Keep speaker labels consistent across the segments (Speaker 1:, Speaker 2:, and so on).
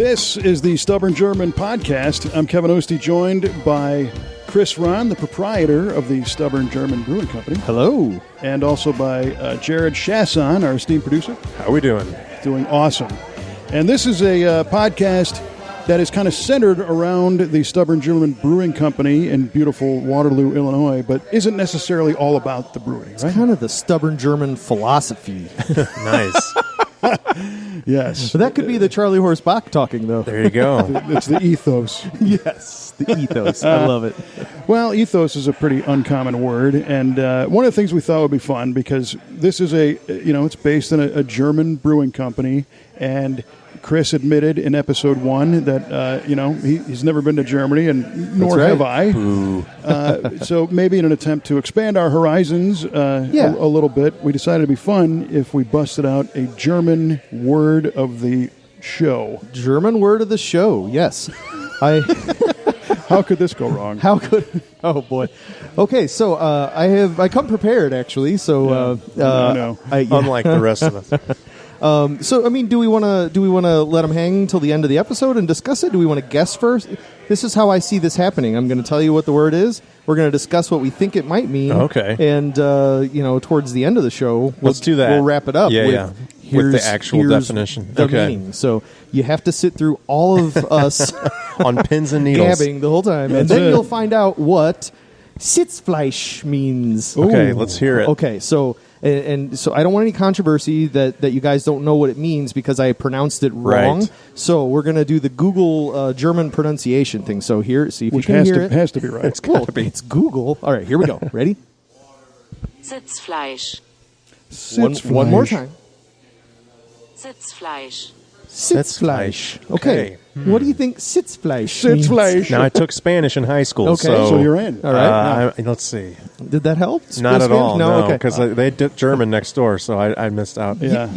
Speaker 1: This is the Stubborn German podcast. I'm Kevin Ostie, joined by Chris Ron, the proprietor of the Stubborn German Brewing Company.
Speaker 2: Hello.
Speaker 1: And also by Jared Chasson, our esteemed producer.
Speaker 3: How are we doing?
Speaker 1: Doing awesome. And this is a podcast that is kind of centered around the Stubborn German Brewing Company in beautiful Waterloo, Illinois, but isn't necessarily all about the brewing, right?
Speaker 2: It's kind of the Stubborn German philosophy.
Speaker 3: Nice.
Speaker 1: Yes.
Speaker 2: So that could be the Charlie Horse Bach talking, though.
Speaker 3: There you go.
Speaker 1: It's the ethos.
Speaker 2: Yes, the ethos. I love it.
Speaker 1: Well, ethos is a pretty uncommon word, and one of the things we thought would be fun, because this is it's based in a German brewing company, and Chris admitted in episode 1 that, he's never been to Germany, and nor have I. So maybe in an attempt to expand our horizons a little bit, we decided it'd be fun if we busted out a German word of the show.
Speaker 2: German word of the show, yes.
Speaker 1: How could this go wrong?
Speaker 2: Oh, boy. Okay, so I come prepared, actually. So
Speaker 1: no.
Speaker 3: Unlike the rest of us.
Speaker 2: So, I mean, do we want to let them hang until the end of the episode and discuss it? Do we want to guess first? This is how I see this happening. I'm going to tell you what the word is. We're going to discuss what we think it might mean.
Speaker 3: Okay.
Speaker 2: And, towards the end of the show,
Speaker 3: let's do that.
Speaker 2: We'll wrap it up
Speaker 3: with the actual definition.
Speaker 2: The meaning. So you have to sit through all of us
Speaker 3: on pins and needles,
Speaker 2: gabbing the whole time, and then you'll find out what Sitzfleisch means.
Speaker 3: Okay, let's hear it.
Speaker 2: Okay, so. And so I don't want any controversy that you guys don't know what it means because I pronounced it wrong.
Speaker 3: Right.
Speaker 2: So we're going to do the Google German pronunciation thing. So here, see if you can hear it.
Speaker 1: Has to be right.
Speaker 2: It's got to be. It's Google. All right, here we go. Ready?
Speaker 4: Sitzfleisch.
Speaker 2: One more time.
Speaker 4: Sitzfleisch.
Speaker 2: Sitzfleisch. Okay. What do you think Sitzfleisch means?
Speaker 1: Sitzfleisch.
Speaker 3: Now, I took Spanish in high school.
Speaker 2: Okay.
Speaker 1: So you're in.
Speaker 2: All right.
Speaker 3: Let's see.
Speaker 2: Did that help?
Speaker 3: Not at all. No,
Speaker 2: okay.
Speaker 3: because they did German next door, so I missed out.
Speaker 1: Yeah.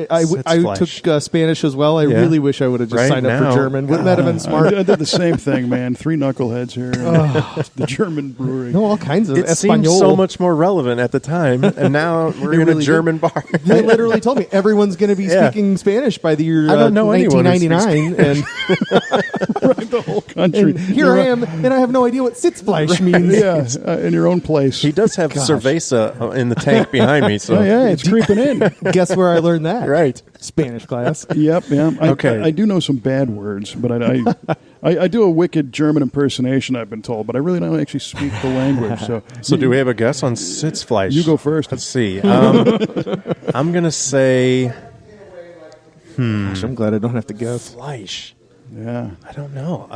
Speaker 2: I took Spanish as well. I really wish I would have just signed up for German. Wouldn't that have been smart?
Speaker 1: I did the same thing, man. 3 knuckleheads here. The German brewery.
Speaker 2: No, all kinds of
Speaker 3: It
Speaker 2: Espanol.
Speaker 3: seemed so much more relevant at the time, and now we're in a German bar.
Speaker 2: They literally told me everyone's going to be speaking Spanish by the year
Speaker 3: I don't know
Speaker 2: 1999, and
Speaker 1: Right, the whole country.
Speaker 2: and here I am, and I have no idea what Sitzfleisch means.
Speaker 1: Yeah, in your own place.
Speaker 3: He does have cerveza in the tank behind me. So
Speaker 1: Oh, yeah, it's creeping in.
Speaker 2: Guess where I learned that?
Speaker 3: Right.
Speaker 2: Spanish class.
Speaker 1: Yep, yeah.
Speaker 3: Okay.
Speaker 1: I do know some bad words, but I do a wicked German impersonation, I've been told, but I really don't actually speak the language. So
Speaker 3: do we have a guess on Sitzfleisch?
Speaker 1: You go first.
Speaker 3: Let's see. I'm going to say
Speaker 2: Gosh, I'm glad I don't have to guess.
Speaker 3: Fleisch.
Speaker 1: Yeah.
Speaker 3: I don't know.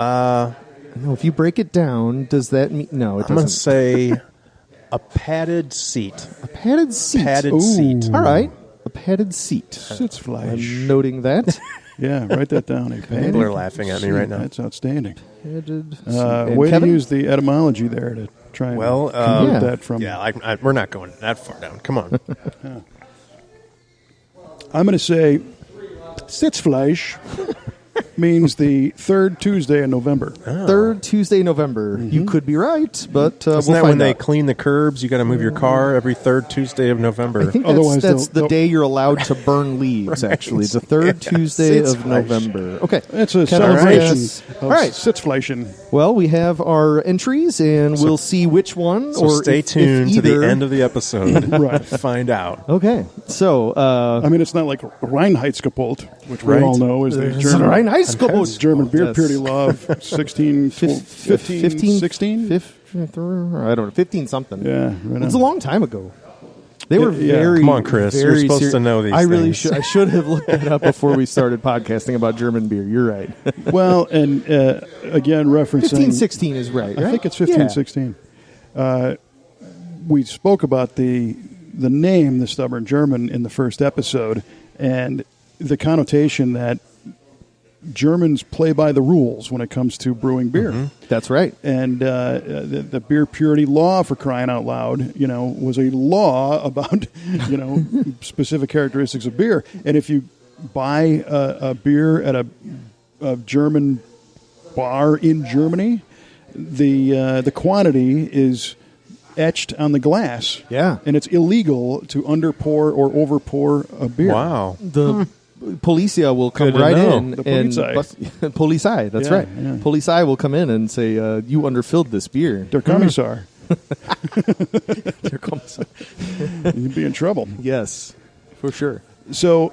Speaker 2: No, if you break it down, does that mean no? It
Speaker 3: I'm going to
Speaker 2: doesn't.
Speaker 3: say a padded seat.
Speaker 2: A padded seat.
Speaker 3: Padded seat.
Speaker 2: All right, a padded seat.
Speaker 1: Sitzfleisch.
Speaker 2: I'm noting that.
Speaker 1: Yeah, write that down.
Speaker 3: People are laughing at me right now.
Speaker 1: That's outstanding.
Speaker 2: Padded seat. And
Speaker 1: Way
Speaker 2: Kevin?
Speaker 1: to use the etymology there to try and convert that from...
Speaker 3: Yeah, we're not going that far down. Come on.
Speaker 1: I'm going to say Sitzfleisch means the third Tuesday in November.
Speaker 2: Third Tuesday in November. You could be right, but
Speaker 3: Isn't
Speaker 2: we'll
Speaker 3: that
Speaker 2: find
Speaker 3: when they
Speaker 2: out.
Speaker 3: clean the curbs? You got to move your car every third Tuesday of November.
Speaker 2: I think
Speaker 1: Otherwise
Speaker 2: that's
Speaker 1: they'll-
Speaker 2: the day you're allowed to burn leaves, actually. The third Tuesday of
Speaker 3: Sitzfleisch.
Speaker 2: November. Okay.
Speaker 1: It's a
Speaker 2: Kevin,
Speaker 1: celebration
Speaker 2: yes.
Speaker 1: of
Speaker 2: All right.
Speaker 1: Sitzfleischen.
Speaker 2: Well, we have our entries, and we'll see which one.
Speaker 3: So
Speaker 2: or
Speaker 3: stay
Speaker 2: if
Speaker 3: tuned to
Speaker 2: either.
Speaker 3: the end of the episode
Speaker 1: Right.
Speaker 3: to find out.
Speaker 2: Okay. So,
Speaker 1: I mean, it's not like Reinheitsgebot, which we
Speaker 3: Right.
Speaker 1: all know is the
Speaker 2: it's
Speaker 1: German,
Speaker 2: Reinheitsgebot.
Speaker 1: German beer
Speaker 2: Yes.
Speaker 1: purity law of 15, 16?
Speaker 2: 15, I don't know, 15 something.
Speaker 1: Yeah, right
Speaker 2: It's
Speaker 1: on.
Speaker 2: a long time ago. They were
Speaker 1: Yeah.
Speaker 2: very.
Speaker 3: Come on, Chris. You're
Speaker 2: very
Speaker 3: supposed to know these
Speaker 2: I really
Speaker 3: things.
Speaker 2: should. I should have looked that up before we started podcasting about German beer. You're right.
Speaker 1: Well, and again, referencing...
Speaker 2: 1516 is right.
Speaker 1: I think it's 1516. We spoke about the name, the Stubborn German, in the first episode, and the connotation that Germans play by the rules when it comes to brewing beer.
Speaker 2: Mm-hmm. That's right.
Speaker 1: And the beer purity law, for crying out loud, was a law about, specific characteristics of beer. And if you buy a beer at a German bar in Germany, the quantity is etched on the glass.
Speaker 2: Yeah.
Speaker 1: And it's illegal to underpour or overpour a beer.
Speaker 3: Wow.
Speaker 2: Policia will come
Speaker 3: Good to
Speaker 2: right
Speaker 3: know.
Speaker 2: in.
Speaker 1: The Polizei.
Speaker 2: Policei, that's
Speaker 1: Yeah,
Speaker 2: right.
Speaker 1: yeah.
Speaker 2: Policei will come in and say, you underfilled this beer.
Speaker 1: Der Kommissar.
Speaker 2: Der Kommissar.
Speaker 1: You'd be in trouble.
Speaker 2: Yes, for sure.
Speaker 1: So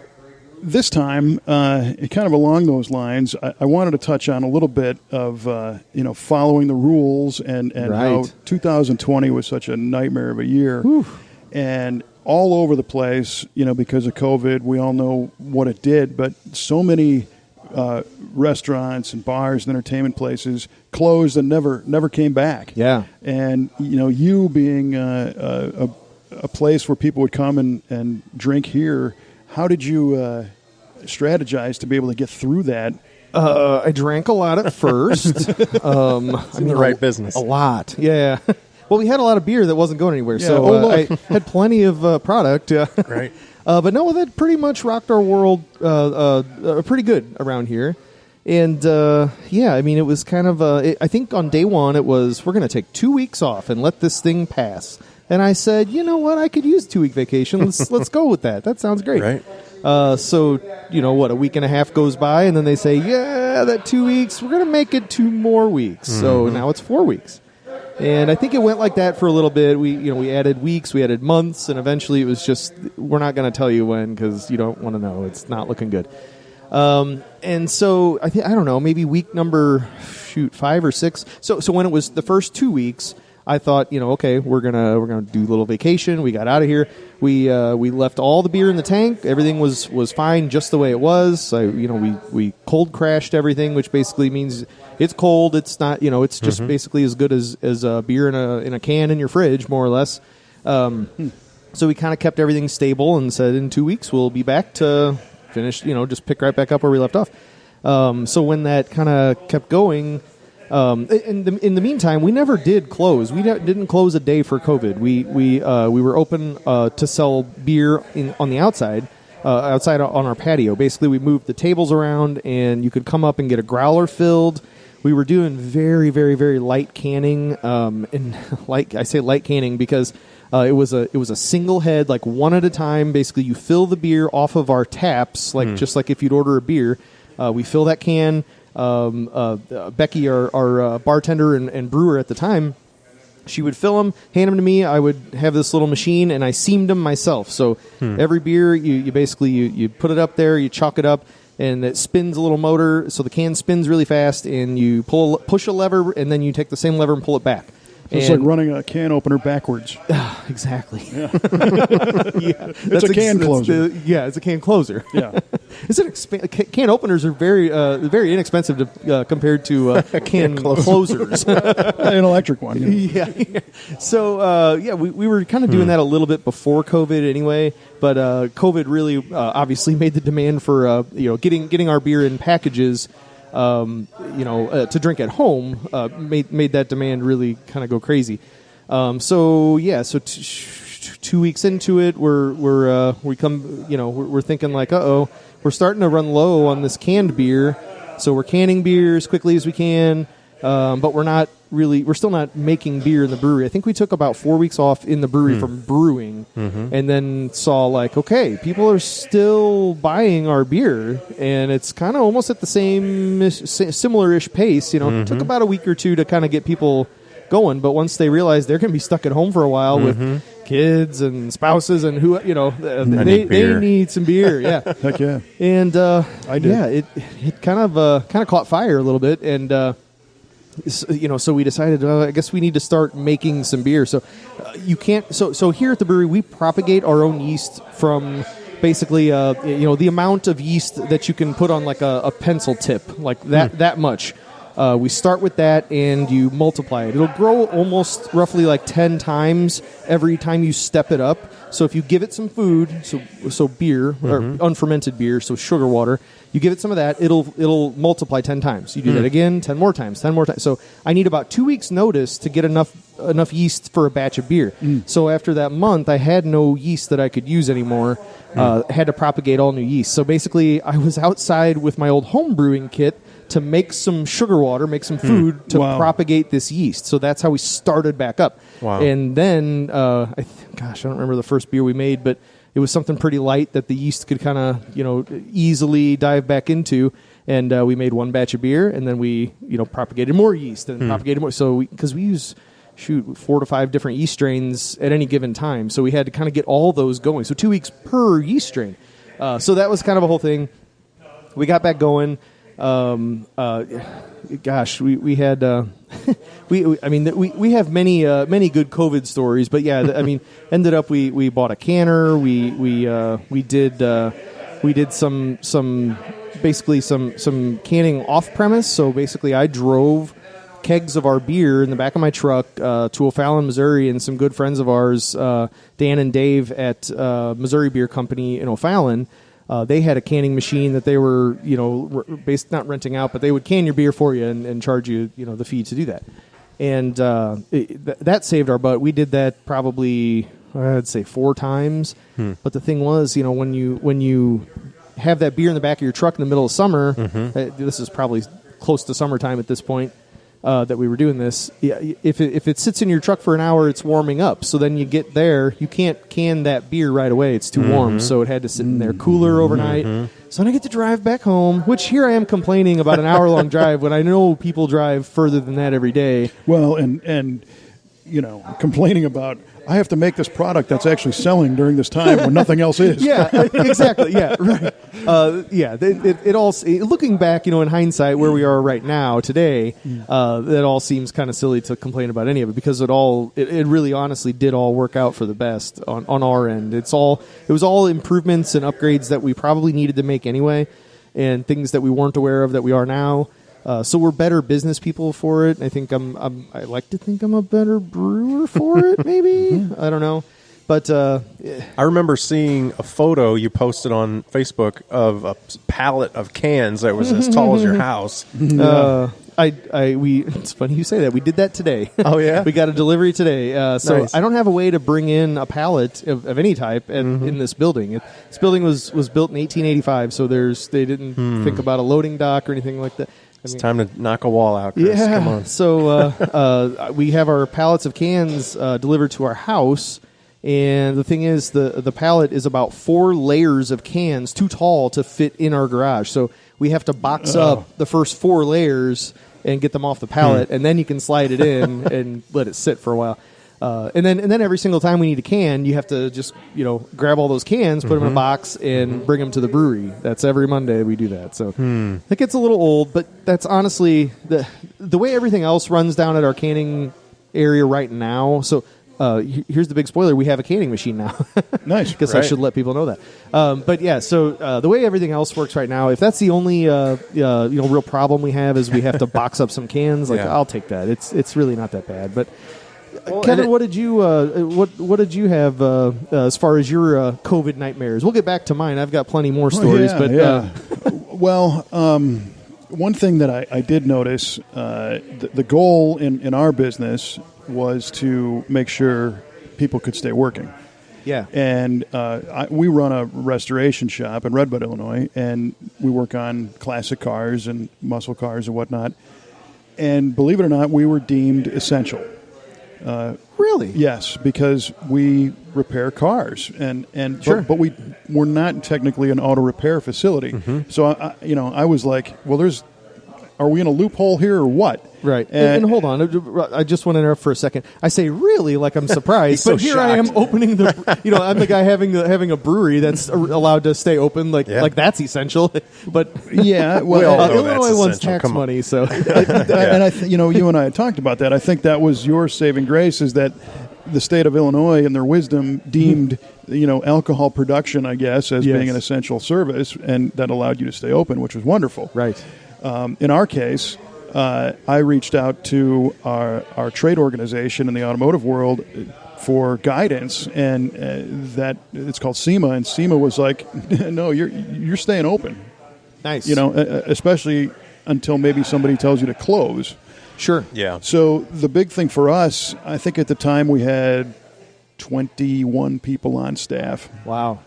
Speaker 1: this time, kind of along those lines, I wanted to touch on a little bit of following the rules and how
Speaker 2: Right.
Speaker 1: 2020 was such a nightmare of a year, and all over the place. Because of COVID, we all know what it did, but so many restaurants and bars and entertainment places closed and never came back.
Speaker 2: Yeah.
Speaker 1: And you being a place where people would come and drink here, how did you strategize to be able to get through that?
Speaker 2: I drank a lot at first.
Speaker 3: the right business.
Speaker 2: A lot, yeah. Well, we had a lot of beer that wasn't going anywhere,
Speaker 1: Yeah,
Speaker 2: so
Speaker 1: look.
Speaker 2: I had plenty of product.
Speaker 3: Right.
Speaker 2: But no, that pretty much rocked our world pretty good around here. And, it was kind of, I think on day one it was, we're going to take 2 weeks off and let this thing pass. And I said, you know what, I could use a 2-week vacation. Let's go with that. That sounds great.
Speaker 3: Right.
Speaker 2: So, a week and a half goes by, and then they say, yeah, that 2 weeks, we're going to make it 2 more weeks. So now it's 4 weeks. And I think it went like that for a little bit. We added weeks, we added months, and eventually it was just, we're not going to tell you when because you don't want to know. It's not looking good. And so I don't know, maybe week number 5 or 6. So when it was the first 2 weeks, I thought, okay, we're gonna do a little vacation. We got out of here. We left all the beer in the tank. Everything was fine, just the way it was. We cold crashed everything, which basically means it's cold. It's not, it's just basically as good as beer in a can in your fridge, more or less. So we kind of kept everything stable and said in 2 weeks we'll be back to finish. Just pick right back up where we left off. So when that kind of kept going. In the meantime, we never did close. We didn't close a day for COVID. We were open to sell beer on the outside on our patio. Basically, we moved the tables around, and you could come up and get a growler filled. We were doing very, very, very light canning, and I say light canning because it was a single head, like one at a time. Basically, you fill the beer off of our taps, just like if you'd order a beer. We fill that can. Becky, our bartender and brewer at the time, she would fill them, hand them to me. I would have this little machine, and I seamed them myself. So every beer, you basically you put it up there, you chalk it up, and it spins a little motor. So the can spins really fast, and you push a lever, and then you take the same lever and pull it back.
Speaker 1: So it's like running a can opener backwards.
Speaker 2: Exactly.
Speaker 1: Yeah. It's a can closer.
Speaker 2: It's a can closer.
Speaker 1: Yeah.
Speaker 2: Can openers are very very inexpensive compared to can closers.
Speaker 1: An electric one.
Speaker 2: Yeah. So we were kind of doing that a little bit before COVID anyway, but COVID really obviously made the demand for getting our beer in packages. To drink at home made that demand really kind of go crazy. So 2 weeks into it, we're thinking like, we're starting to run low on this canned beer. So we're canning beer as quickly as we can, but we're still not making beer in the brewery. I think we took about 4 weeks off in the brewery from brewing, and then saw like, okay, people are still buying our beer, and it's kind of almost at the similar-ish pace. It took about a week or two to kind of get people going, but once they realize they're going to be stuck at home for a while with kids and spouses and they need some beer. Yeah.
Speaker 1: Heck yeah.
Speaker 2: And
Speaker 1: I did.
Speaker 2: Yeah, it kind of caught fire a little bit, and so we decided, I guess we need to start making some beer. So you can't. So here at the brewery, we propagate our own yeast from basically, the amount of yeast that you can put on like a pencil tip, like that much. We start with that, and you multiply it. It'll grow almost roughly like 10 times every time you step it up. So if you give it some food, so beer or unfermented beer, so sugar water, you give it some of that, it'll multiply 10 times. You do that again, 10 more times. So I need about 2 weeks notice to get enough yeast for a batch of beer. So after that month, I had no yeast that I could use anymore. Had to propagate all new yeast. So basically, I was outside with my old home brewing kit to make some sugar water, make some food to propagate this yeast. So that's how we started back up.
Speaker 3: Wow.
Speaker 2: And then, I don't remember the first beer we made, but it was something pretty light that the yeast could kind of, easily dive back into. And we made one batch of beer, and then we, propagated more yeast and propagated more. So because we use 4 to 5 different yeast strains at any given time, so we had to kind of get all those going. So 2 weeks per yeast strain. So that was kind of a whole thing. We got back going. We had we have many good COVID stories, but yeah, ended up we bought a canner. We did some canning off premise. So basically, I drove kegs of our beer in the back of my truck to O'Fallon, Missouri, and some good friends of ours, Dan and Dave at Missouri Beer Company in O'Fallon. They had a canning machine that they were, not renting out, but they would can your beer for you and charge you, the fee to do that. And that saved our butt. We did that probably, I'd say 4 times. But the thing was, when you have that beer in the back of your truck in the middle of summer, this is probably close to summertime at this point, that we were doing this. Yeah, if it sits in your truck for an hour, it's warming up. So then you get there, you can't can that beer right away. It's too warm. So it had to sit in their cooler overnight. So then I get to drive back home, which here I am complaining about an hour-long drive when I know people drive further than that every day.
Speaker 1: Well, and complaining about, I have to make this product that's actually selling during this time when nothing else is.
Speaker 2: Yeah, exactly. Yeah, right. It all, looking back, in hindsight, where we are right now today, that all seems kind of silly to complain about any of it, because it really honestly did all work out for the best on our end. It was all improvements and upgrades that we probably needed to make anyway, and things that we weren't aware of that we are now. So we're better business people for it. I think I like to think I'm a better brewer for it. Maybe I don't know, but
Speaker 3: I remember seeing a photo you posted on Facebook of a pallet of cans that was as tall as your house.
Speaker 2: It's funny you say that. We did that today.
Speaker 3: Oh yeah,
Speaker 2: we got a delivery today. So
Speaker 3: nice.
Speaker 2: I don't have a way to bring in a pallet of any type in this building. This building was built in 1885, so they didn't think about a loading dock or anything like that.
Speaker 3: It's time to knock a wall out, Chris.
Speaker 2: Yeah.
Speaker 3: Come on.
Speaker 2: So we have our pallets of cans delivered to our house, and the thing is, the pallet is about 4 layers of cans too tall to fit in our garage. So we have to box up the first 4 layers and get them off the pallet, and then you can slide it in and let it sit for a while. And then every single time we need a can, you have to just grab all those cans, put them in a box, and bring them to the brewery. That's every Monday we do that. So it gets a little old, but that's honestly the way everything else runs down at our canning area right now. So here's the big spoiler: we have a canning machine now.
Speaker 1: Nice.
Speaker 2: Guess I should let people know that. But yeah, so the way everything else works right now, if that's the only real problem we have is we have to box up some cans, I'll take that. It's really not that bad, but. Well, Kevin, what did you have as far as your COVID nightmares? We'll get back to mine. I've got plenty more stories.
Speaker 1: Well, one thing that I did notice, the goal in our business was to make sure people could stay working.
Speaker 2: Yeah.
Speaker 1: And we run a restoration shop in Redbud, Illinois, and we work on classic cars and muscle cars and whatnot. And believe it or not, we were deemed essential.
Speaker 2: Really?
Speaker 1: Yes, because we repair cars, and
Speaker 2: sure.
Speaker 1: but we're not technically an auto repair facility. So I was like, well, are we in a loophole here or what?
Speaker 2: Right. And hold on, I just want to interrupt for a second. I say really like I'm surprised, but here I am opening I'm the guy having a brewery that's allowed to stay open, like that's essential. But
Speaker 1: yeah, well,
Speaker 2: Illinois wants tax money, so
Speaker 1: and you and I had talked about that. I think that was your saving grace, is that the state of Illinois, in their wisdom, deemed alcohol production, I guess, as being an essential service, and that allowed you to stay open, which was wonderful.
Speaker 2: Right.
Speaker 1: In our case, I reached out to our trade organization in the automotive world for guidance, and that it's called SEMA, and SEMA was like, "No, you're staying open."
Speaker 2: Nice.
Speaker 1: Especially until maybe somebody tells you to close.
Speaker 2: Sure.
Speaker 3: Yeah.
Speaker 1: So the big thing for us, I think at the time we had 21 people on staff.
Speaker 2: Wow.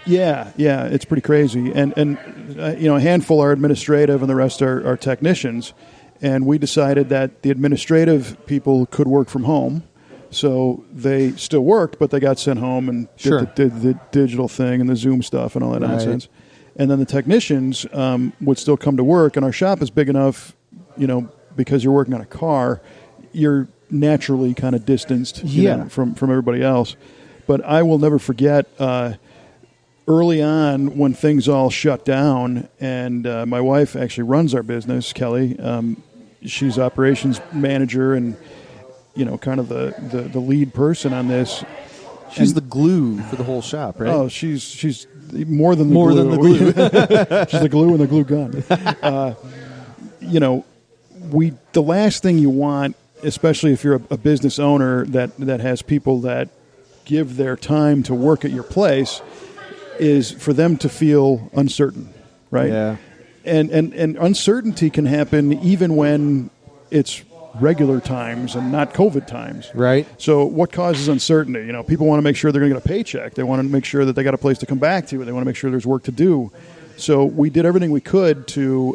Speaker 1: Yeah, it's pretty crazy, and a handful are administrative, and the rest are technicians. And we decided that the administrative people could work from home, So they still worked, but they got sent home and did the digital thing and the Zoom stuff and all that nonsense. And then the technicians would still come to work, and our shop is big enough, because you're working on a car, you're naturally kind of distanced from everybody else. But I will never forget early on when things all shut down, and my wife actually runs our business, Kelly. She's operations manager and kind of the lead person on this.
Speaker 2: She's the glue for the whole shop, right?
Speaker 1: Oh, she's more than the glue.
Speaker 2: Than the glue.
Speaker 1: She's the glue and the glue gun. The last thing you want, especially if you're a business owner that has people that give their time to work at your place, is for them to feel uncertain, right?
Speaker 2: Yeah.
Speaker 1: And uncertainty can happen even when it's regular times and not COVID times.
Speaker 2: Right.
Speaker 1: So what causes uncertainty? People want to make sure they're going to get a paycheck. They want to make sure that they got a place to come back to. They want to make sure there's work to do. So we did everything we could to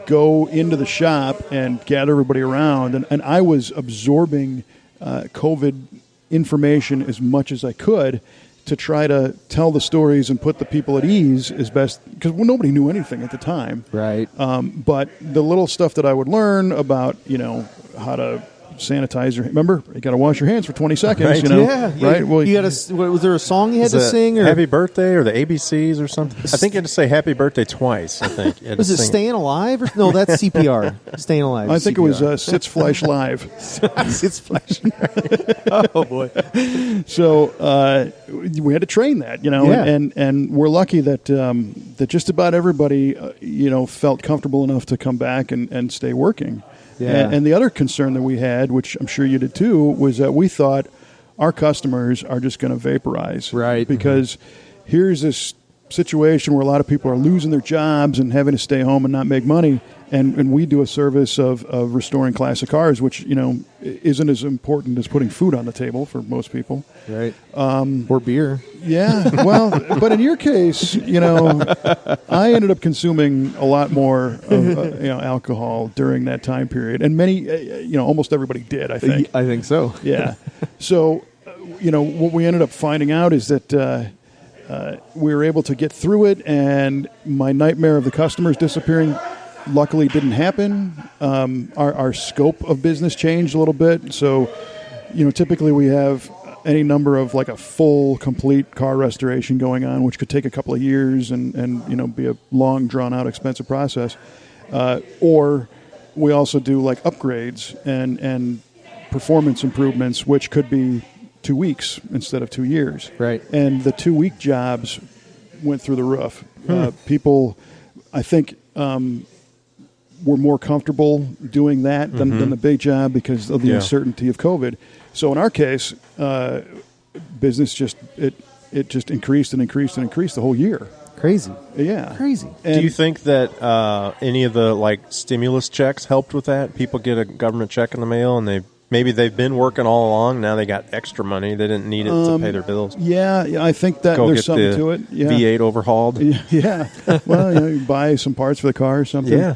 Speaker 1: go into the shop and gather everybody around. And I was absorbing COVID information as much as I could to try to tell the stories and put the people at ease as best, because nobody knew anything at the time.
Speaker 2: Right.
Speaker 1: But the little stuff that I would learn about, how to sanitize your. Remember, you got to wash your hands for 20 seconds.
Speaker 2: Right.
Speaker 1: Right.
Speaker 2: Well, you got to. Was there a song you had to sing? Or?
Speaker 3: Happy Birthday or the ABCs or something? I think you had to say Happy Birthday twice. I think.
Speaker 2: Was it Staying Alive? Or, no, that's CPR. Staying Alive.
Speaker 1: I think it was Sitzfleisch Live.
Speaker 2: Sitzfleisch. Oh boy.
Speaker 1: So we had to train that, and we're lucky that that just about everybody, felt comfortable enough to come back and stay working.
Speaker 2: Yeah.
Speaker 1: And the other concern that we had, which I'm sure you did too, was that we thought our customers are just going to vaporize.
Speaker 2: Right.
Speaker 1: Because here's this situation where a lot of people are losing their jobs and having to stay home and not make money. And we do a service of restoring classic cars, which, isn't as important as putting food on the table for most people.
Speaker 2: Right. Or beer.
Speaker 1: Yeah. Well, but in your case, I ended up consuming a lot more of, alcohol during that time period. And many, almost everybody did, I think.
Speaker 2: I think so.
Speaker 1: Yeah. So, what we ended up finding out is that we were able to get through it, and my nightmare of the customers disappearing luckily didn't happen. Our scope of business changed a little bit. So, typically we have any number of like a full, complete car restoration going on, which could take a couple of years and be a long, drawn-out, expensive process. Or we also do like upgrades and performance improvements, which could be 2 weeks instead of 2 years.
Speaker 2: Right.
Speaker 1: And the 2-week jobs went through the roof. People, I think, were more comfortable doing that than the big job because of the uncertainty of COVID. So in our case, business just increased and increased and increased the whole year.
Speaker 2: Crazy.
Speaker 1: Yeah.
Speaker 2: Crazy.
Speaker 1: And
Speaker 3: do you think that any of the stimulus checks helped with that? People get a government check in the mail and they've been working all along. Now they got extra money. They didn't need it to pay their bills.
Speaker 1: Yeah, I think that there's something to it. Yeah.
Speaker 3: V8 overhauled.
Speaker 1: Yeah. Well, you buy some parts for the car or something.
Speaker 3: Yeah.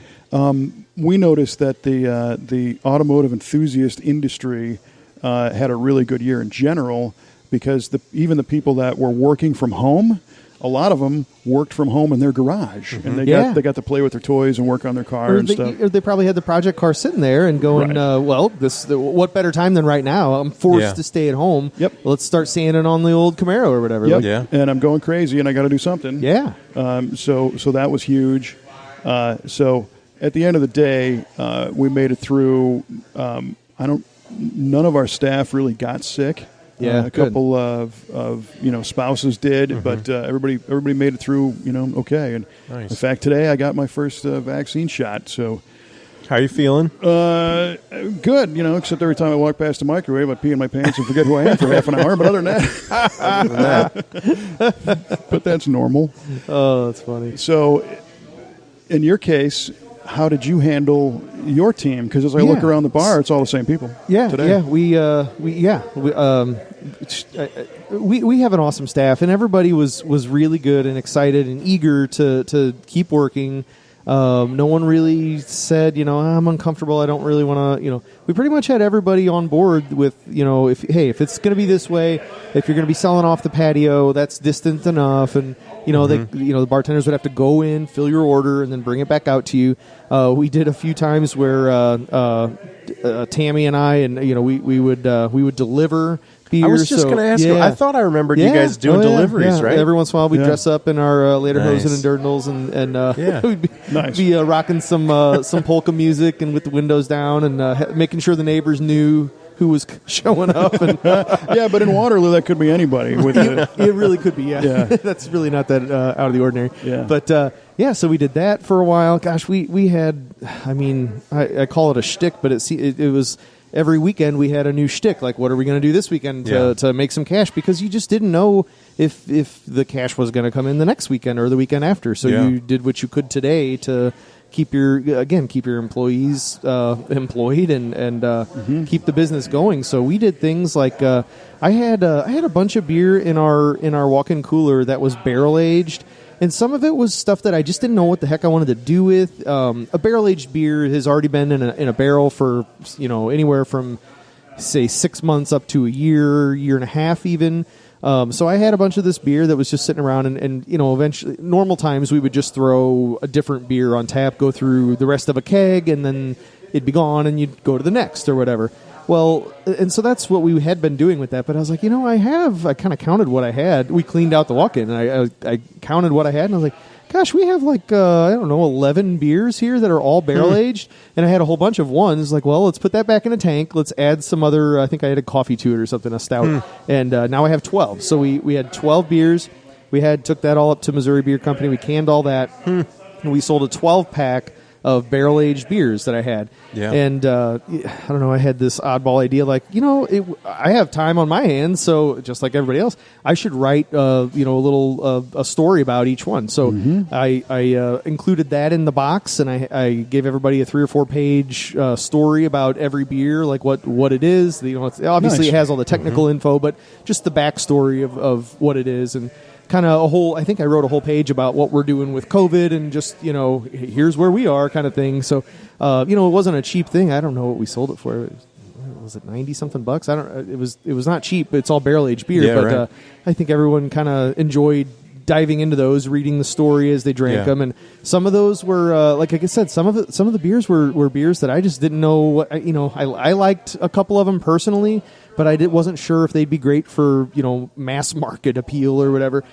Speaker 1: We noticed that the automotive enthusiast industry had a really good year in general because even the people that were working from home, a lot of them worked from home in their garage, and they got to play with their toys and work on their car and stuff.
Speaker 2: Or they probably had the project car sitting there and going,
Speaker 1: right.
Speaker 2: What better time than right now? I'm forced to stay at home.
Speaker 1: Yep.
Speaker 2: Let's start sanding on the old Camaro or whatever.
Speaker 1: Yep. Yeah. And I'm going crazy, and I got to do something.
Speaker 2: Yeah.
Speaker 1: So that was huge. So at the end of the day, we made it through. None of our staff really got sick.
Speaker 2: Yeah,
Speaker 1: a couple of spouses did, but everybody made it through okay. And
Speaker 3: nice.
Speaker 1: In fact, today I got my first vaccine shot. So
Speaker 3: how are you feeling?
Speaker 1: Good. Except every time I walk past the microwave, I pee in my pants and forget who I am for half an hour. But other than that, but that's normal.
Speaker 2: Oh, that's funny.
Speaker 1: So, in your case, how did you handle your team? Because as I look around the bar, it's all the same people.
Speaker 2: Yeah,
Speaker 1: today.
Speaker 2: We have an awesome staff, and everybody was really good and excited and eager to keep working. No one really said, I'm uncomfortable. I don't really want to, we pretty much had everybody on board with, if it's going to be this way, if you're going to be selling off the patio, that's distant enough. And, the bartenders would have to go in, fill your order, and then bring it back out to you. We did a few times where Tammy and I, and, we would deliver beers.
Speaker 3: I was just going to ask you. I thought I remembered you guys doing deliveries, right?
Speaker 2: Every once in a while, we'd dress up in our lederhosen and dirndls, and we'd be rocking some polka music and with the windows down, and making sure the neighbors knew who was showing up. And,
Speaker 1: but in Waterloo, that could be anybody.
Speaker 2: It really could be, That's really not that out of the ordinary.
Speaker 1: Yeah.
Speaker 2: But, so we did that for a while. Gosh, we had, I call it a shtick, but it was... Every weekend we had a new shtick. Like, what are we going to do this weekend to make some cash? Because you just didn't know if the cash was going to come in the next weekend or the weekend after. So you did what you could today to keep your employees employed and keep the business going. So we did things like I had a bunch of beer in our walk-in cooler that was barrel aged. And some of it was stuff that I just didn't know what the heck I wanted to do with. A barrel-aged beer has already been in a barrel for, anywhere from, say, 6 months up to a year and a half even. So I had a bunch of this beer that was just sitting around, and eventually, normal times we would just throw a different beer on tap, go through the rest of a keg, and then it'd be gone, and you'd go to the next or whatever. Well, and so that's what we had been doing with that. But I was like, I kind of counted what I had. We cleaned out the walk-in, and I counted what I had, and I was like, gosh, we have 11 beers here that are all barrel-aged. And I had a whole bunch of ones. Like, well, let's put that back in a tank. Let's add some other, I think I added coffee to it or something, a stout. And now I have 12. So we had 12 beers. We took that all up to Missouri Beer Company. We canned all that. And we sold a 12-pack of barrel-aged beers that I had. Yeah. And, I don't know, I had this oddball idea, like, I have time on my hands, so just like everybody else, I should write, a little a story about each one. So I included that in the box, and I gave everybody a 3 or 4 page story about every beer, like what it is. It's, obviously it has all the technical info, but just the backstory of what it is. And kind of I think I wrote a whole page about what we're doing with COVID and just, here's where we are kind of thing. So, it wasn't a cheap thing. I don't know what we sold it for. Was it 90-something bucks? It was not cheap. It's all barrel-aged beer, but right. I think everyone kind of enjoyed diving into those, reading the story as they drank them. And some of those were, like I said, some of the beers were beers that I just didn't know. I liked a couple of them personally, but I wasn't sure if they'd be great for, mass market appeal or whatever.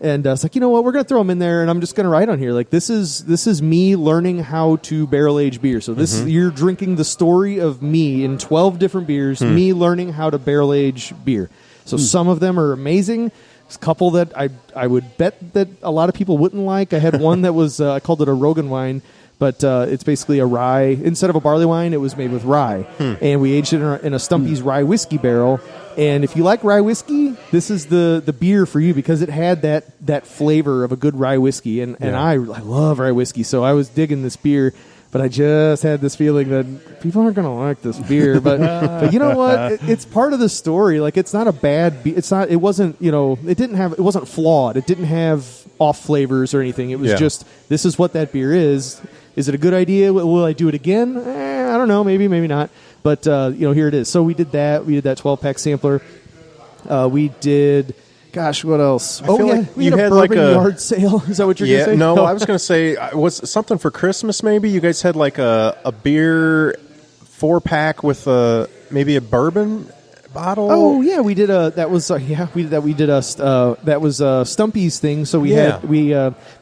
Speaker 2: And it's like, what, we're going to throw them in there, and I'm just going to write on here, like, this is me learning how to barrel-age beer. So you're drinking the story of me in 12 different beers, me learning how to barrel-age beer. So some of them are amazing. There's a couple that I would bet that a lot of people wouldn't like. I had one that was, I called it a Rogan wine, but it's basically a rye. Instead of a barley wine, it was made with rye. And we aged it in a Stumpy's rye whiskey barrel. And if you like rye whiskey, this is the beer for you, because it had that flavor of a good rye whiskey. And I love rye whiskey, so I was digging this beer. But I just had this feeling that people aren't going to like this beer. But you know what? It's part of the story. Like, it's not a bad beer. It wasn't, it wasn't flawed. It didn't have off flavors or anything. It was just, this is what that beer is. Is it a good idea? Will I do it again? I don't know. Maybe, maybe not. But, here it is. So we did that. We did that 12-pack sampler. We did... Gosh, what else?
Speaker 3: We
Speaker 2: had
Speaker 3: had
Speaker 2: a bourbon
Speaker 3: like a
Speaker 2: yard sale. Is that what you're going to say?
Speaker 3: No, I was going to say, was something for Christmas maybe? You guys had like a beer 4-pack with maybe a bourbon bottle?
Speaker 2: Oh, yeah, we did that was Stumpy's thing. So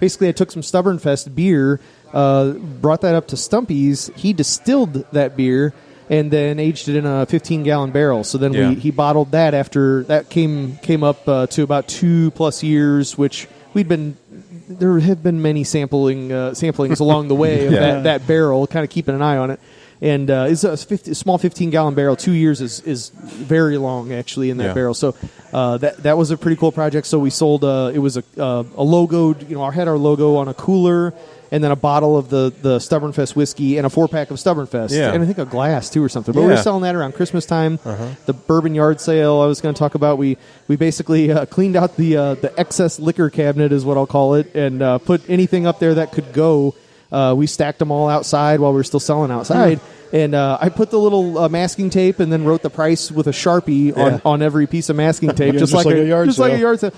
Speaker 2: basically I took some Stubbornfest beer, brought that up to Stumpy's. He distilled that beer and then aged it in a 15-gallon barrel. So then he bottled that after that came up to about 2+ years, which there have been many samplings along the way of that barrel, kind of keeping an eye on it. And it's a small 15-gallon barrel. 2 years is very long, actually, in that barrel. So that was a pretty cool project. So we sold it was a logoed, I had our logo on a cooler, and then a bottle of the Stubbornfest whiskey and a 4-pack of Stubbornfest. Yeah. And I think a glass, too, or something. But we were selling that around Christmas time. The bourbon yard sale I was going to talk about, we basically cleaned out the excess liquor cabinet, is what I'll call it, and put anything up there that could go. we stacked them all outside while we were still selling outside. And I put the little masking tape and then wrote the price with a Sharpie on every piece of masking tape,
Speaker 1: Yeah,
Speaker 2: just like a yard sale.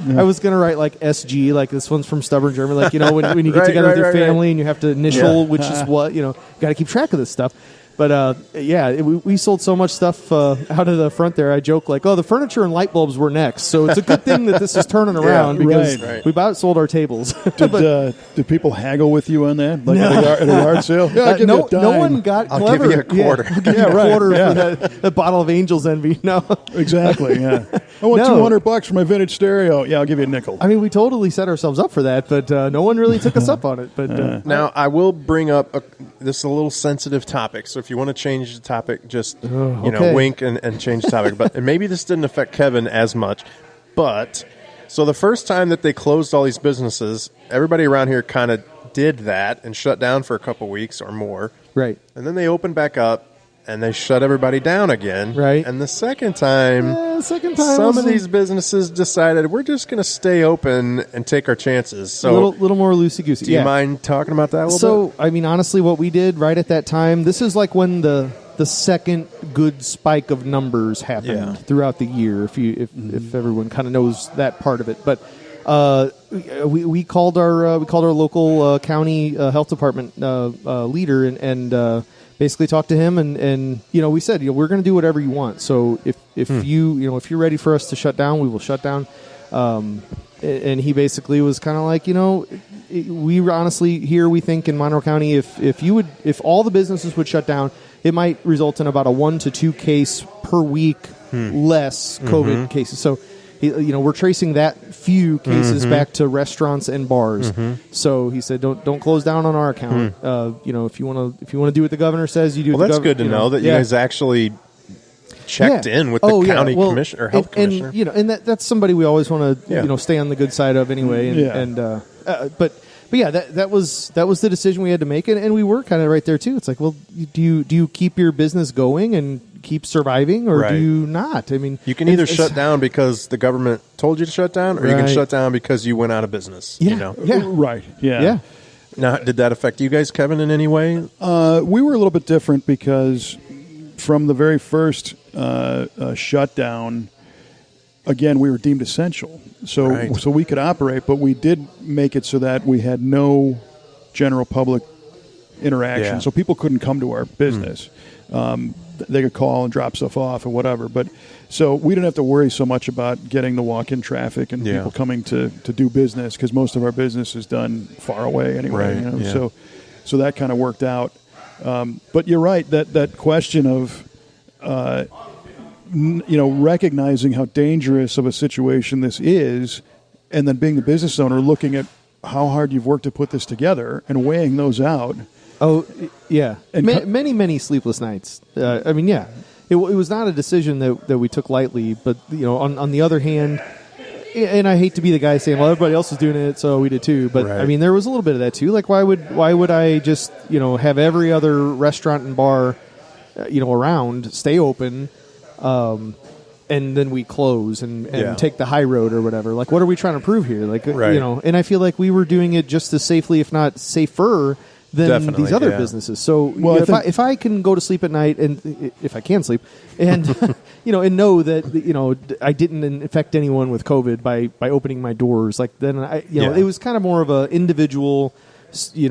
Speaker 1: Yeah.
Speaker 2: I was going to write like SG, like this one's from Stubborn German, like, when you get together with your family and you have to initial, which is what, got to keep track of this stuff. But, we sold so much stuff out of the front there. I joke like, the furniture and light bulbs were next. So it's a good thing that this is turning around because we about sold our tables.
Speaker 1: Did people haggle with you on that? Like at a yard sale? Yeah,
Speaker 2: no one got clever.
Speaker 3: I'll give you a quarter.
Speaker 2: I'll give you a quarter for that bottle of Angel's Envy. No.
Speaker 1: Exactly, yeah. I want $200 for my vintage stereo. Yeah, I'll give you a nickel.
Speaker 2: I mean, we totally set ourselves up for that, but no one really took us up on it. But
Speaker 3: now, I will bring up this is a little sensitive topic, so if you want to change the topic, just wink and change the topic. But and maybe this didn't affect Kevin as much, but so the first time that they closed all these businesses, everybody around here kind of did that and shut down for a couple weeks or more.
Speaker 2: Right.
Speaker 3: And then they opened back up and they shut everybody down again.
Speaker 2: Right.
Speaker 3: And the second time some of these businesses decided we're just going to stay open and take our chances. So
Speaker 2: a little more loosey-goosey.
Speaker 3: Do you mind talking about that a little bit?
Speaker 2: So, I mean, honestly, what we did right at that time, this is like when the second good spike of numbers happened throughout the year, if everyone kind of knows that part of it. But we called our local county health department leader and basically talked to him and we said we're going to do whatever you want. So if you're ready for us to shut down, we will shut down. And he basically was kind of like we honestly here we think in Monroe County if all the businesses would shut down, it might result in about a 1 to 2 case per week less COVID cases. So we're tracing that few cases back to restaurants and bars. So he said, don't close down on our account. If you want to do what the governor says, you do.
Speaker 3: Well, that's good to know that you guys actually checked in with the county commissioner or health commissioner.
Speaker 2: And that's somebody we always want to stay on the good side of anyway. But yeah, that was the decision we had to make, and we were kind of right there too. It's like, well, do you keep your business going and keep surviving, or do you not? I mean,
Speaker 3: you can either shut down because the government told you to shut down, or you can shut down because you went out of business.
Speaker 1: Right. Yeah.
Speaker 3: Now, did that affect you guys, Kevin, in any way?
Speaker 1: We were a little bit different because from the very first shutdown, again, we were deemed essential. So we could operate, but we did make it so that we had no general public interaction. So people couldn't come to our business. They could call and drop stuff off or whatever. But so we didn't have to worry so much about getting the walk-in traffic and people coming to do business because most of our business is done far away anyway. So that kind of worked out. But you're right, that question of recognizing how dangerous of a situation this is, and then being the business owner, looking at how hard you've worked to put this together and weighing those out.
Speaker 2: Oh, yeah. And many sleepless nights. It was not a decision that we took lightly, but on the other hand, and I hate to be the guy saying, well, everybody else is doing it, so we did too. But I mean, there was a little bit of that too. Like, why would I just have every other restaurant and bar around stay open, and then we close and take the high road or whatever? Like, what are we trying to prove here? Like, and I feel like we were doing it just as safely, if not safer, than these other businesses. So if I can go to sleep at night, and if I can sleep, and and know that I didn't infect anyone with COVID by opening my doors, like then it was kind of more of a individual, that's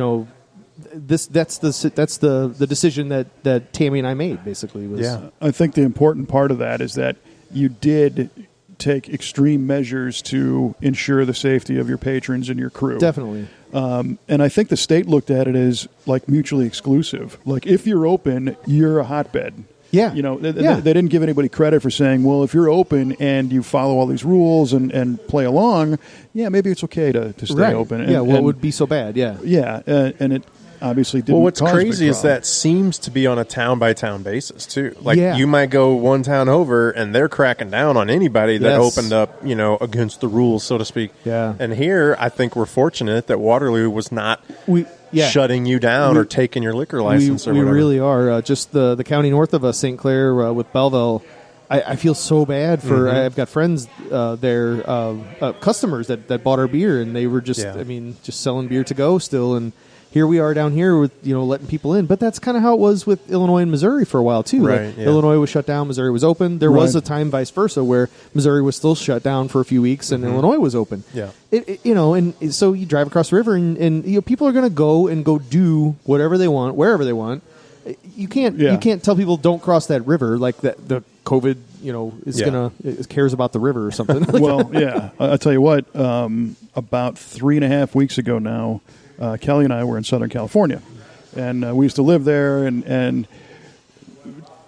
Speaker 2: the decision that Tammy and I made basically.
Speaker 1: I think the important part of that is that you did take extreme measures to ensure the safety of your patrons and your crew.
Speaker 2: Definitely.
Speaker 1: And I think the state looked at it as like mutually exclusive. Like if you're open, you're a hotbed.
Speaker 2: Yeah.
Speaker 1: They didn't give anybody credit for saying, well, if you're open and you follow all these rules and play along, maybe it's okay to stay open. And,
Speaker 2: what would be so bad? Yeah.
Speaker 1: Yeah. And it obviously didn't.
Speaker 3: Well, what's crazy is that seems to be on a town-by-town basis, too. Like, you might go one town over, and they're cracking down on anybody that opened up, against the rules, so to speak.
Speaker 2: Yeah.
Speaker 3: And here, I think we're fortunate that Waterloo was not shutting you down or taking your liquor license or whatever.
Speaker 2: We really are. Just the county north of us, St. Clair, with Belleville, I feel so bad for. I've got friends there, customers that bought our beer, and they were just, just selling beer to go still, and here we are down here with letting people in. But that's kind of how it was with Illinois and Missouri for a while too.
Speaker 3: Right,
Speaker 2: like,
Speaker 3: yeah.
Speaker 2: Illinois was shut down, Missouri was open. There was a time vice versa where Missouri was still shut down for a few weeks and Illinois was open.
Speaker 3: Yeah.
Speaker 2: And so you drive across the river and people are going to go do whatever they want, wherever they want. You can't tell people don't cross that river like that. The COVID, cares about the river or something.
Speaker 1: Well, yeah, I'll tell you what. About 3.5 weeks ago now, Kelly and I were in Southern California, and we used to live there. And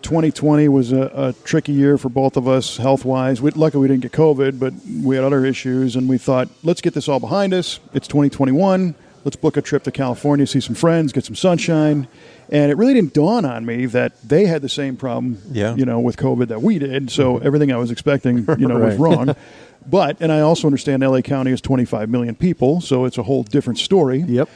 Speaker 1: 2020 was a tricky year for both of us health wise. Luckily, we didn't get COVID, but we had other issues, and we thought, let's get this all behind us. It's 2021. Let's book a trip to California, see some friends, get some sunshine. And it really didn't dawn on me that they had the same problem, with COVID that we did. So everything I was expecting, was wrong. And I also understand LA County is 25 million people, so it's a whole different story.
Speaker 2: Yep.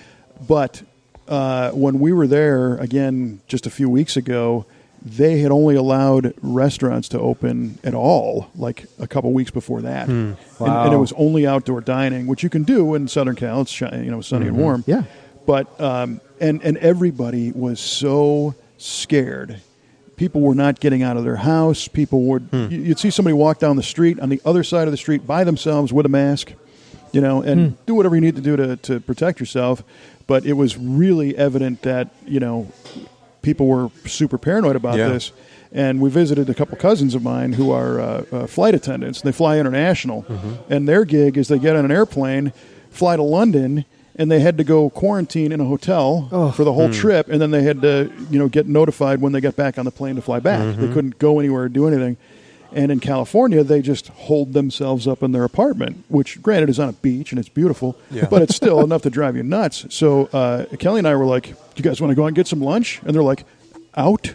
Speaker 1: But when we were there, again, just a few weeks ago, they had only allowed restaurants to open at all, like a couple weeks before that.
Speaker 2: Wow.
Speaker 1: And it was only outdoor dining, which you can do in Southern Cal. It's sunny and warm.
Speaker 2: Yeah.
Speaker 1: But and everybody was so scared. People were not getting out of their house. People would you'd see somebody walk down the street on the other side of the street by themselves with a mask, and do whatever you need to do to protect yourself. But it was really evident that people were super paranoid about this. And we visited a couple cousins of mine who are flight attendants. They fly international, and their gig is they get on an airplane, fly to London. And they had to go quarantine in a hotel for the whole trip, and then they had to, get notified when they got back on the plane to fly back. They couldn't go anywhere or do anything. And in California, they just hold themselves up in their apartment, which, granted, is on a beach and it's beautiful, but it's still enough to drive you nuts. So Kelly and I were like, "You guys want to go out and get some lunch?" And they're like, "Out."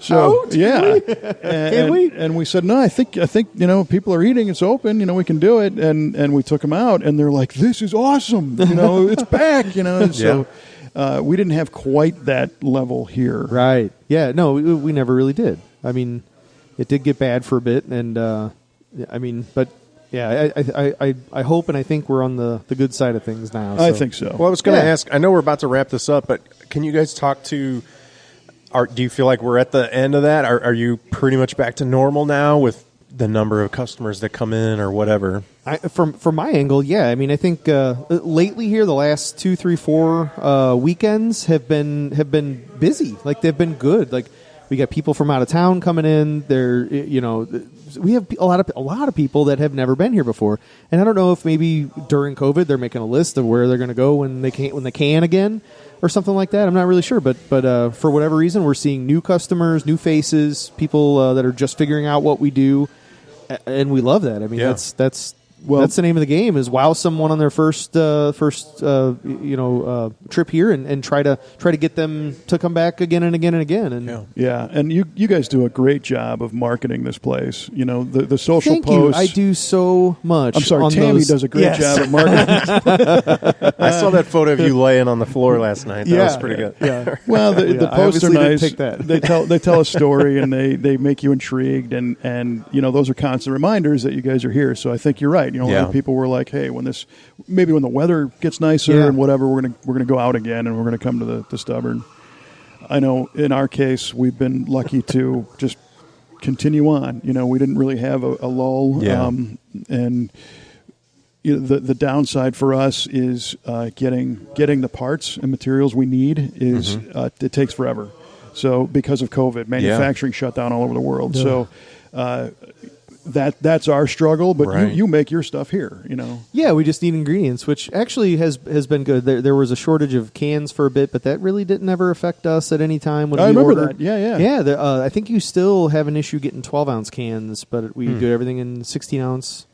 Speaker 1: So yeah, and we said no. I think people are eating. It's open. We can do it. And we took them out, and they're like, "This is awesome. It's back." So we didn't have quite that level here.
Speaker 2: Right. Yeah. No, we never really did. I mean, it did get bad for a bit, and but. Yeah, I hope and I think we're on the good side of things now. So.
Speaker 1: I think so.
Speaker 3: Well, I was going to ask, I know we're about to wrap this up, but can you guys talk to, do you feel like we're at the end of that? Are you pretty much back to normal now with the number of customers that come in or whatever?
Speaker 2: From my angle, yeah. I mean, I think lately here, the last 2, 3, 4 weekends have been busy. Like, they've been good. Like, we got people from out of town coming in. We have a lot of people that have never been here before, and I don't know if maybe during COVID they're making a list of where they're going to go when they can again, or something like that. I'm not really sure, but for whatever reason, we're seeing new customers, new faces, people that are just figuring out what we do, and we love that. I mean, that's the name of the game, is wow someone on their first trip here and try to get them to come back again and again and again. And
Speaker 1: and you guys do a great job of marketing this place. The social
Speaker 2: Thank
Speaker 1: posts.
Speaker 2: You. I do so much.
Speaker 1: I'm sorry, Tammy does a great job of marketing.
Speaker 3: I saw that photo of you laying on the floor last night. That was pretty good.
Speaker 1: Yeah. Well, the posts are nice. They tell a story and they make you intrigued, and those are constant reminders that you guys are here. So I think you're right. A lot of people were like, "Hey, when the weather gets nicer and whatever, we're gonna go out again and we're gonna come to the Stubborn." I know in our case, we've been lucky to just continue on. We didn't really have a lull, and the downside for us is getting the parts and materials we need is it takes forever. So because of COVID, manufacturing shut down all over the world. So. That's our struggle, but you make your stuff here,
Speaker 2: Yeah, we just need ingredients, which actually has been good. There was a shortage of cans for a bit, but that really didn't ever affect us at any time when we
Speaker 1: remember
Speaker 2: ordered.
Speaker 1: That.
Speaker 2: Yeah. I think you still have an issue getting 12-ounce cans, but we do everything in 16-ounce.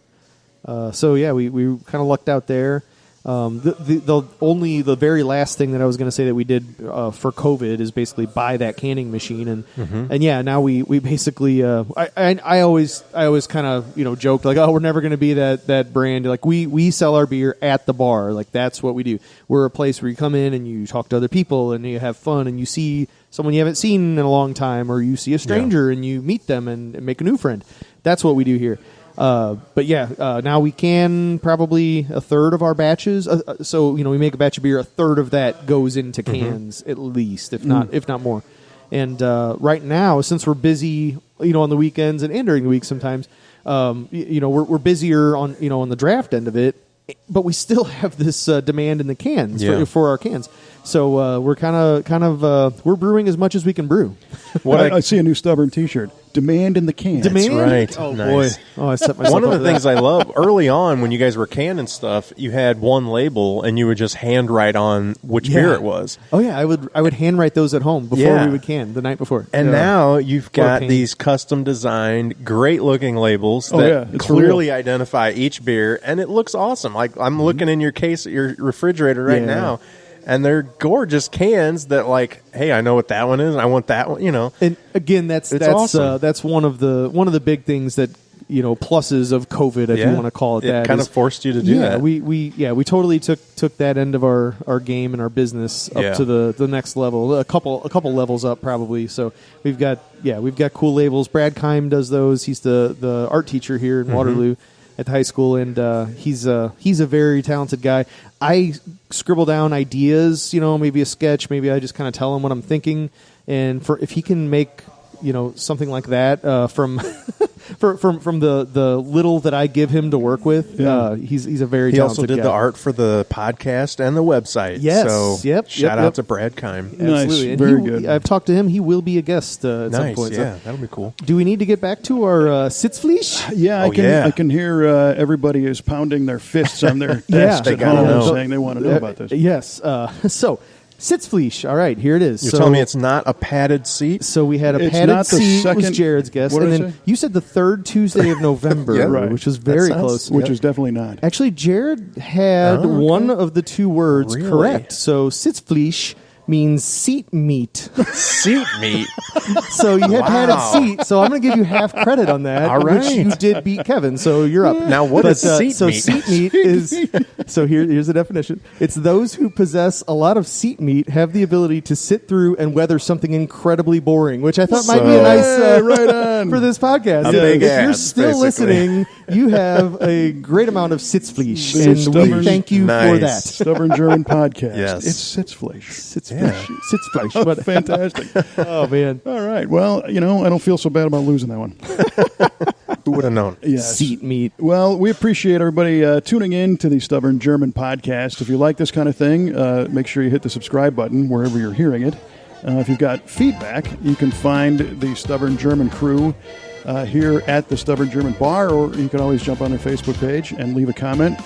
Speaker 2: So yeah, we kind of lucked out there. The very last thing that I was going to say that we did for COVID is basically buy that canning machine, and now we basically I always kind of joked like, oh, we're never going to be that brand. Like we sell our beer at the bar, like that's what we do. We're a place where you come in and you talk to other people and you have fun and you see someone you haven't seen in a long time, or you see a stranger and you meet them and make a new friend. That's what we do here. But yeah, now we can probably a third of our batches. So we make a batch of beer, a third of that goes into cans at least, if not more. And right now, since we're busy, on the weekends and during the week sometimes, we're busier on the draft end of it. But we still have this demand in the cans for our cans, so we're kind of we're brewing as much as we can brew.
Speaker 1: I see a new Stubborn T-shirt. Demand in the cans.
Speaker 2: Demand?
Speaker 3: That's right.
Speaker 2: Oh
Speaker 3: nice.
Speaker 2: boy! Oh, I set myself
Speaker 3: One of
Speaker 2: up
Speaker 3: the things I love early on when you guys were canning stuff, you had one label and you would just handwrite on which beer it was.
Speaker 2: Oh yeah, I would handwrite those at home before we would can the night before.
Speaker 3: And now you've got these custom designed, great looking labels that clearly identify each beer, and it looks awesome. Like I'm looking in your case at your refrigerator right now. And they're gorgeous cans that, hey, I know what that one is, and I want that one,
Speaker 2: And again, that's
Speaker 3: awesome.
Speaker 2: That's one of the big things that pluses of COVID, if you want to call it that.
Speaker 3: It kind of forced you to do that.
Speaker 2: We totally took that end of our game and our business up to the next level, a couple levels up probably. So we've got cool labels. Brad Keim does those. He's the art teacher here in Waterloo at the high school, and he's a very talented guy. I scribble down ideas, maybe a sketch, maybe I just kind of tell him what I'm thinking, and if he can make something like that from the little that I give him to work with, he's a very talented guy. He also
Speaker 3: did the art for the podcast and the website.
Speaker 2: Yes,
Speaker 3: so shout out to Brad Keim.
Speaker 2: Absolutely,
Speaker 1: nice, very good.
Speaker 2: I've talked to him. He will be a guest at some point.
Speaker 3: Yeah, that'll be cool.
Speaker 2: Do we need to get back to our Sitzfleisch?
Speaker 1: Yeah, I can hear everybody is pounding their fists on their desks at home saying they want to know about this.
Speaker 2: Yes, so Sitzfleisch. All right, here it is.
Speaker 3: You're telling me it's not a padded seat?
Speaker 2: So we had a padded seat. Was Jared's guess, and then you said the third Tuesday of November, which was very close.
Speaker 1: Which is definitely not.
Speaker 2: Actually, Jared had one of the two words correct. So Sitzfleisch means seat meat.
Speaker 3: Seat meat.
Speaker 2: So you had padded seat. So I'm going to give you half credit on that.
Speaker 3: All right.
Speaker 2: Which you did beat Kevin. So you're up.
Speaker 3: Now what is seat meat?
Speaker 2: So seat meat is. So here's the definition. It's those who possess a lot of seat meat have the ability to sit through and weather something incredibly boring, which I thought might be a nice
Speaker 1: right on
Speaker 2: for this podcast.
Speaker 3: Big
Speaker 2: if
Speaker 3: ass,
Speaker 2: you're still listening, you have a great amount of Sitzfleisch, and we thank you for that.
Speaker 1: Stubborn German podcast.
Speaker 3: Yes.
Speaker 1: It's Sitzfleisch.
Speaker 2: Sitzfleisch.
Speaker 1: What fantastic.
Speaker 2: Oh, man.
Speaker 1: All right. Well, I don't feel so bad about losing that one.
Speaker 3: Who would have known?
Speaker 1: Yes.
Speaker 2: Seat meat.
Speaker 1: Well, we appreciate everybody tuning in to the Stubborn German podcast. If you like this kind of thing, make sure you hit the subscribe button wherever you're hearing it. If you've got feedback, you can find the Stubborn German crew here at the Stubborn German Bar, or you can always jump on their Facebook page and leave a comment.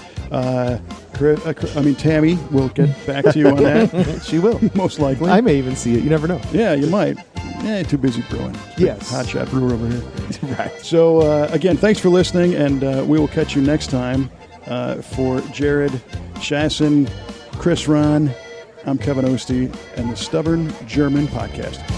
Speaker 1: Tammy will get back to you on that.
Speaker 2: She will.
Speaker 1: Most likely.
Speaker 2: I may even see it. You never know.
Speaker 1: Yeah, you might. Too busy brewing.
Speaker 2: Yes.
Speaker 1: Hot shot brewer over here.
Speaker 2: Right.
Speaker 1: So, again, thanks for listening, and we will catch you next time. For Jared, Chasen, Chris Ron, I'm Kevin Ostie, and the Stubborn German Podcast.